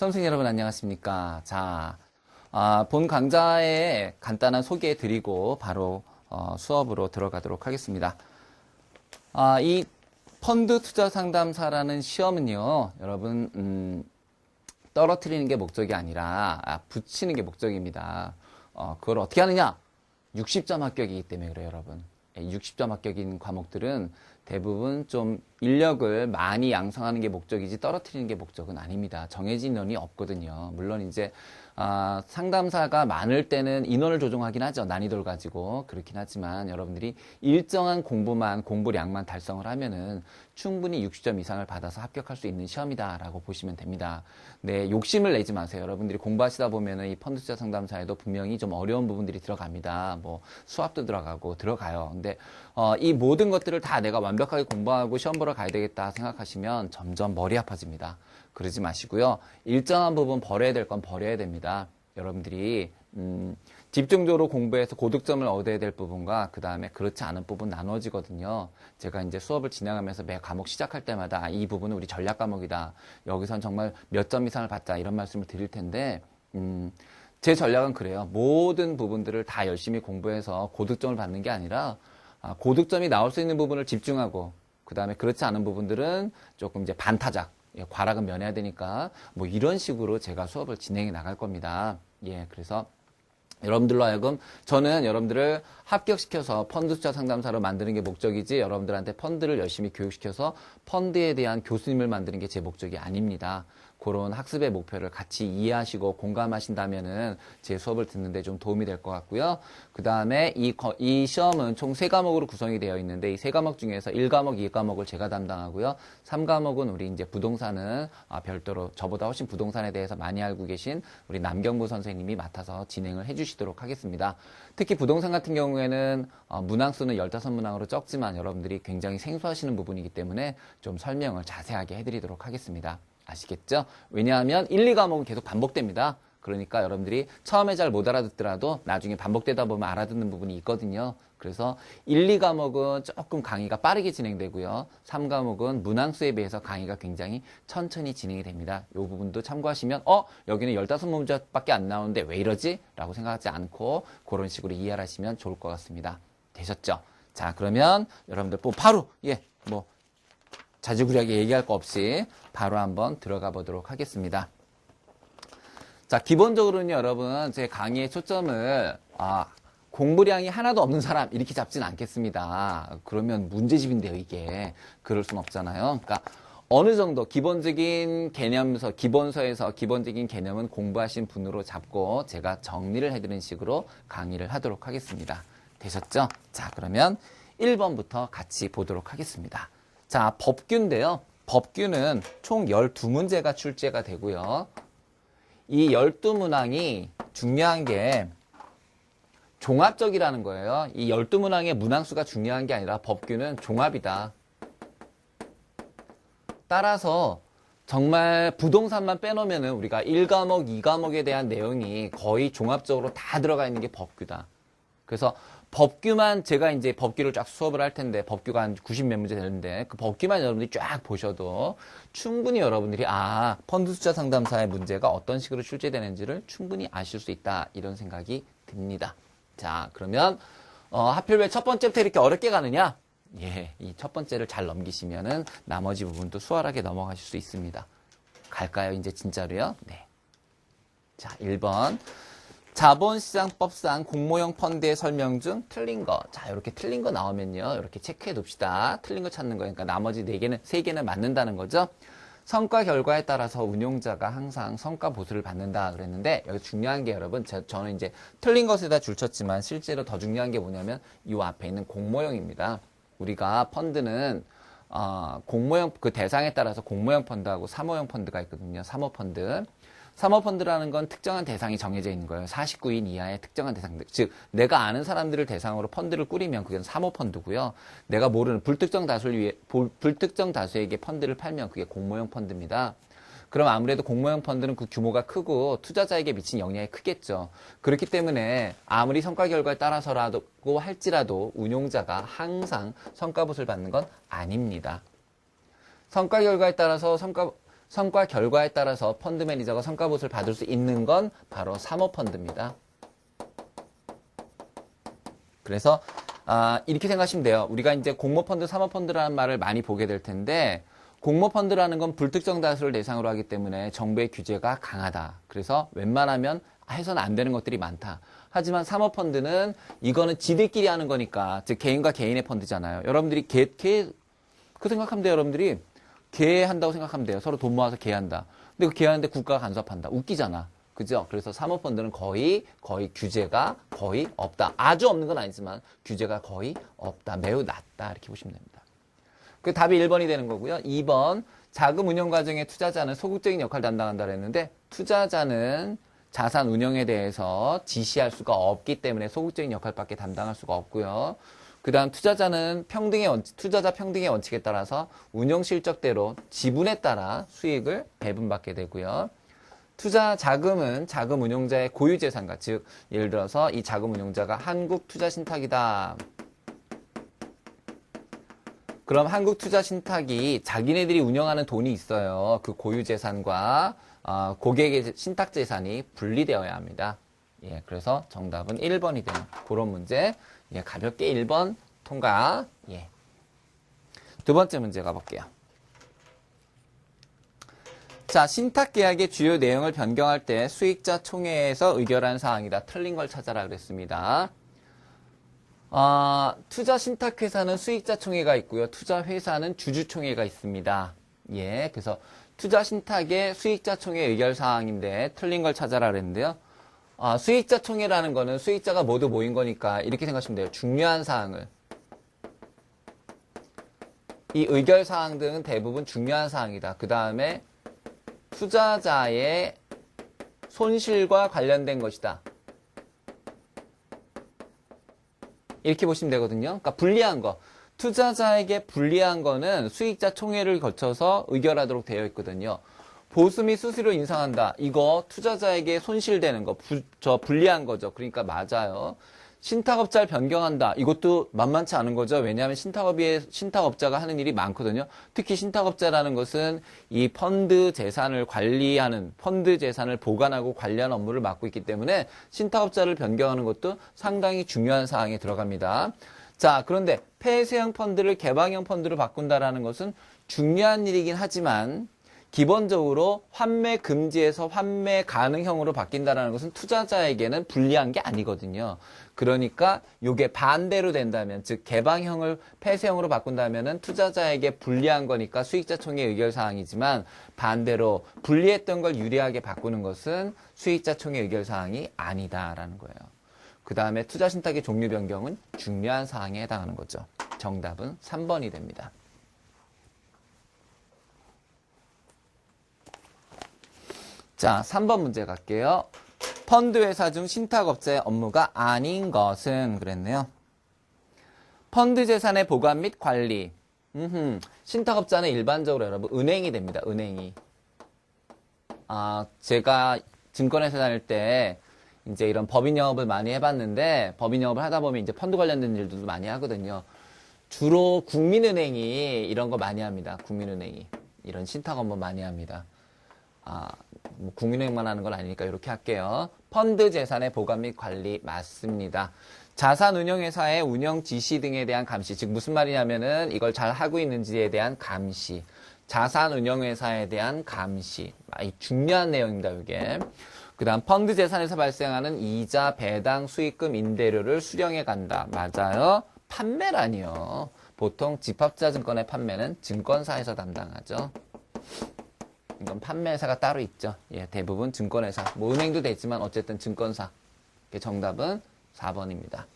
선생님 여러분 안녕하십니까? 자, 본 강좌에 간단한 소개해 드리고 바로 수업으로 들어가도록 하겠습니다. 이 펀드 투자 상담사라는 시험은요, 여러분, 떨어뜨리는 게 목적이 아니라 붙이는 게 목적입니다. 그걸 어떻게 하느냐? 60점 합격이기 때문에 그래요, 여러분. 60점 합격인 과목들은 대부분 좀 인력을 많이 양성하는 게 목적이지 떨어뜨리는 게 목적은 아닙니다. 정해진 인원이 없거든요. 물론 이제 상담사가 많을 때는 인원을 조정하긴 하죠. 난이도를 가지고. 그렇긴 하지만 여러분들이 일정한 공부량만 달성을 하면은 충분히 60점 이상을 받아서 합격할 수 있는 시험이다라고 보시면 됩니다. 네, 욕심을 내지 마세요. 여러분들이 공부하시다 보면은 이 펀드 투자 상담사에도 분명히 좀 어려운 부분들이 들어갑니다. 뭐 수압도 들어가요. 근데 이 모든 것들을 다 내가 완벽하게 공부하고 시험 보러 가야 되겠다 생각하시면 점점 머리 아파집니다. 그러지 마시고요. 일정한 부분 버려야 될 건 버려야 됩니다. 여러분들이 집중적으로 공부해서 고득점을 얻어야 될 부분과 그 다음에 그렇지 않은 부분 나눠지거든요. 제가 이제 수업을 진행하면서 매 과목 시작할 때마다 이 부분은 우리 전략 과목이다. 여기선 정말 몇 점 이상을 받자 이런 말씀을 드릴 텐데 제 전략은 그래요. 모든 부분들을 다 열심히 공부해서 고득점을 받는 게 아니라 고득점이 나올 수 있는 부분을 집중하고 그 다음에 그렇지 않은 부분들은 조금 이제 반타작, 과락은 면해야 되니까 뭐 이런 식으로 제가 수업을 진행해 나갈 겁니다. 예, 그래서 여러분들로 하여금 저는 여러분들을 합격시켜서 펀드 투자 상담사로 만드는 게 목적이지 여러분들한테 펀드를 열심히 교육시켜서 펀드에 대한 교수님을 만드는 게 제 목적이 아닙니다. 그런 학습의 목표를 같이 이해하시고 공감하신다면은 제 수업을 듣는데 좀 도움이 될 것 같고요. 그 다음에 이 시험은 총 3과목으로 구성이 되어 있는데 이 3과목 중에서 1과목, 2과목을 제가 담당하고요. 3과목은 우리 이제 부동산은 별도로 저보다 훨씬 부동산에 대해서 많이 알고 계신 우리 남경부 선생님이 맡아서 진행을 해주시도록 하겠습니다. 특히 부동산 같은 경우에는 문항수는 15문항으로 적지만 여러분들이 굉장히 생소하시는 부분이기 때문에 좀 설명을 자세하게 해드리도록 하겠습니다. 아시겠죠? 왜냐하면 1, 2과목은 계속 반복됩니다. 그러니까 여러분들이 처음에 잘 못 알아듣더라도 나중에 반복되다 보면 알아듣는 부분이 있거든요. 그래서 1, 2과목은 조금 강의가 빠르게 진행되고요. 3과목은 문항수에 비해서 강의가 굉장히 천천히 진행이 됩니다. 이 부분도 참고하시면 여기는 15문제밖에 안 나오는데 왜 이러지? 라고 생각하지 않고 그런 식으로 이해를 하시면 좋을 것 같습니다. 되셨죠? 자, 그러면 여러분들 바로 자주구리하게 얘기할 거 없이 바로 한번 들어가 보도록 하겠습니다. 자, 기본적으로는 여러분 제 강의의 초점을 공부량이 하나도 없는 사람 이렇게 잡진 않겠습니다. 그러면 문제집인데요, 이게. 그럴 순 없잖아요. 그러니까 어느 정도 기본적인 기본서에서 기본적인 개념은 공부하신 분으로 잡고 제가 정리를 해드리는 식으로 강의를 하도록 하겠습니다. 되셨죠? 자, 그러면 1번부터 같이 보도록 하겠습니다. 자, 법규인데요. 법규는 총 12문제가 출제가 되고요. 이 12문항이 중요한 게 종합적이라는 거예요. 이 12문항의 문항수가 중요한 게 아니라 법규는 종합이다. 따라서 정말 부동산만 빼놓으면 우리가 1과목, 2과목에 대한 내용이 거의 종합적으로 다 들어가 있는 게 법규다. 그래서 법규만 제가 이제 법규를 쫙 수업을 할 텐데 법규가 한 90몇 문제 되는데 그 법규만 여러분들이 쫙 보셔도 충분히 여러분들이 펀드 투자 상담사의 문제가 어떤 식으로 출제되는지를 충분히 아실 수 있다 이런 생각이 듭니다. 자, 그러면 하필 왜 첫 번째부터 이렇게 어렵게 가느냐? 예, 이 첫 번째를 잘 넘기시면은 나머지 부분도 수월하게 넘어가실 수 있습니다. 갈까요? 이제 진짜로요? 네. 자, 1번. 자본시장법상 공모형 펀드의 설명 중 틀린 거. 자, 이렇게 틀린 거 나오면요. 이렇게 체크해 둡시다. 틀린 거 찾는 거니까 나머지 3개는 맞는다는 거죠. 성과 결과에 따라서 운용자가 항상 성과 보수를 받는다 그랬는데 여기 중요한 게 여러분 저는 이제 틀린 것에다 줄쳤지만 실제로 더 중요한 게 뭐냐면 이 앞에 있는 공모형입니다. 우리가 펀드는 공모형 그 대상에 따라서 공모형 펀드하고 사모형 펀드가 있거든요. 사모펀드. 사모펀드라는 건 특정한 대상이 정해져 있는 거예요. 49인 이하의 특정한 대상들. 즉 내가 아는 사람들을 대상으로 펀드를 꾸리면 그게 사모펀드고요. 내가 모르는 불특정 다수에게 펀드를 팔면 그게 공모형 펀드입니다. 그럼 아무래도 공모형 펀드는 그 규모가 크고 투자자에게 미친 영향이 크겠죠. 그렇기 때문에 아무리 성과 결과에 따라서라도 할지라도 운용자가 항상 성과보수를 받는 건 아닙니다. 성과 결과에 따라서 성과 결과에 따라서 펀드 매니저가 성과 보수를 받을 수 있는 건 바로 사모펀드입니다. 그래서 이렇게 생각하시면 돼요. 우리가 이제 공모펀드, 사모펀드라는 말을 많이 보게 될 텐데 공모펀드라는 건 불특정 다수를 대상으로 하기 때문에 정부의 규제가 강하다. 그래서 웬만하면 해서는 안 되는 것들이 많다. 하지만 사모펀드는 이거는 지들끼리 하는 거니까, 즉 개인과 개인의 펀드잖아요. 여러분들이 그 생각하면 돼요. 여러분들이 개한다고 생각하면 돼요. 서로 돈 모아서 개한다. 근데 그 개하는데 국가가 간섭한다. 웃기잖아. 그죠? 그래서 사모펀드는 거의 규제가 거의 없다. 아주 없는 건 아니지만 규제가 거의 없다. 매우 낮다. 이렇게 보시면 됩니다. 그 답이 1번이 되는 거고요. 2번, 자금 운영 과정의 투자자는 소극적인 역할을 담당한다 그랬는데 투자자는 자산 운영에 대해서 지시할 수가 없기 때문에 소극적인 역할밖에 담당할 수가 없고요. 그 다음 투자자는 투자자 평등의 원칙에 따라서 운영 실적대로 지분에 따라 수익을 배분받게 되고요. 투자 자금은 자금 운용자의 고유 재산과, 즉 예를 들어서 이 자금 운용자가 한국투자신탁이다. 그럼 한국투자신탁이 자기네들이 운영하는 돈이 있어요. 그 고유 재산과 고객의 신탁 재산이 분리되어야 합니다. 예, 그래서 정답은 1번이 되는 그런 문제. 예, 가볍게 1번 통과. 예. 두 번째 문제 가볼게요. 자, 신탁 계약의 주요 내용을 변경할 때 수익자 총회에서 의결한 사항이다. 틀린 걸 찾아라 그랬습니다. 투자 신탁회사는 수익자 총회가 있고요. 투자 회사는 주주 총회가 있습니다. 예, 그래서 투자 신탁의 수익자 총회 의결 사항인데 틀린 걸 찾아라 그랬는데요. 수익자 총회라는 거는 수익자가 모두 모인 거니까 이렇게 생각하시면 돼요. 중요한 사항을. 이 의결 사항 등은 대부분 중요한 사항이다. 그 다음에 투자자의 손실과 관련된 것이다. 이렇게 보시면 되거든요. 그러니까 불리한 거. 투자자에게 불리한 거는 수익자 총회를 거쳐서 의결하도록 되어 있거든요. 보수 및 수수료 인상한다. 이거 투자자에게 손실되는 거, 불리한 거죠. 그러니까 맞아요. 신탁업자를 변경한다. 이것도 만만치 않은 거죠. 왜냐하면 신탁업자가 하는 일이 많거든요. 특히 신탁업자라는 것은 이 펀드 재산을 관리하는, 펀드 재산을 보관하고 관리하는 업무를 맡고 있기 때문에 신탁업자를 변경하는 것도 상당히 중요한 사항에 들어갑니다. 자, 그런데 폐쇄형 펀드를 개방형 펀드로 바꾼다라는 것은 중요한 일이긴 하지만 기본적으로 환매 금지에서 환매 가능형으로 바뀐다는 것은 투자자에게는 불리한 게 아니거든요. 그러니까 이게 반대로 된다면, 즉 개방형을 폐쇄형으로 바꾼다면 투자자에게 불리한 거니까 수익자 총회 의결 사항이지만 반대로 불리했던 걸 유리하게 바꾸는 것은 수익자 총회 의결 사항이 아니다라는 거예요. 그 다음에 투자 신탁의 종류 변경은 중요한 사항에 해당하는 거죠. 정답은 3번이 됩니다. 자, 3번 문제 갈게요. 펀드 회사 중 신탁업자의 업무가 아닌 것은 그랬네요. 펀드 재산의 보관 및 관리. 신탁업자는 일반적으로 여러분 은행이 됩니다. 은행이. 제가 증권회사 다닐 때 이제 이런 법인 영업을 많이 해봤는데 법인 영업을 하다 보면 이제 펀드 관련된 일들도 많이 하거든요. 주로 국민은행이 이런 거 많이 합니다. 국민은행이. 이런 신탁 업무 많이 합니다. 뭐 국민은행만 하는 건 아니니까 이렇게 할게요. 펀드 재산의 보관 및 관리 맞습니다. 자산운용회사의 운영 지시 등에 대한 감시, 즉 무슨 말이냐면은 이걸 잘 하고 있는지에 대한 감시, 자산운용회사에 대한 감시, 중요한 내용입니다. 이게. 그 다음 펀드 재산에서 발생하는 이자, 배당, 수익금, 임대료를 수령해 간다. 맞아요. 판매라니요. 보통 집합자증권의 판매는 증권사에서 담당하죠. 이건 판매사가 따로 있죠. 예, 대부분 증권회사. 뭐 은행도 되지만 어쨌든 증권사. 정답은 4번입니다.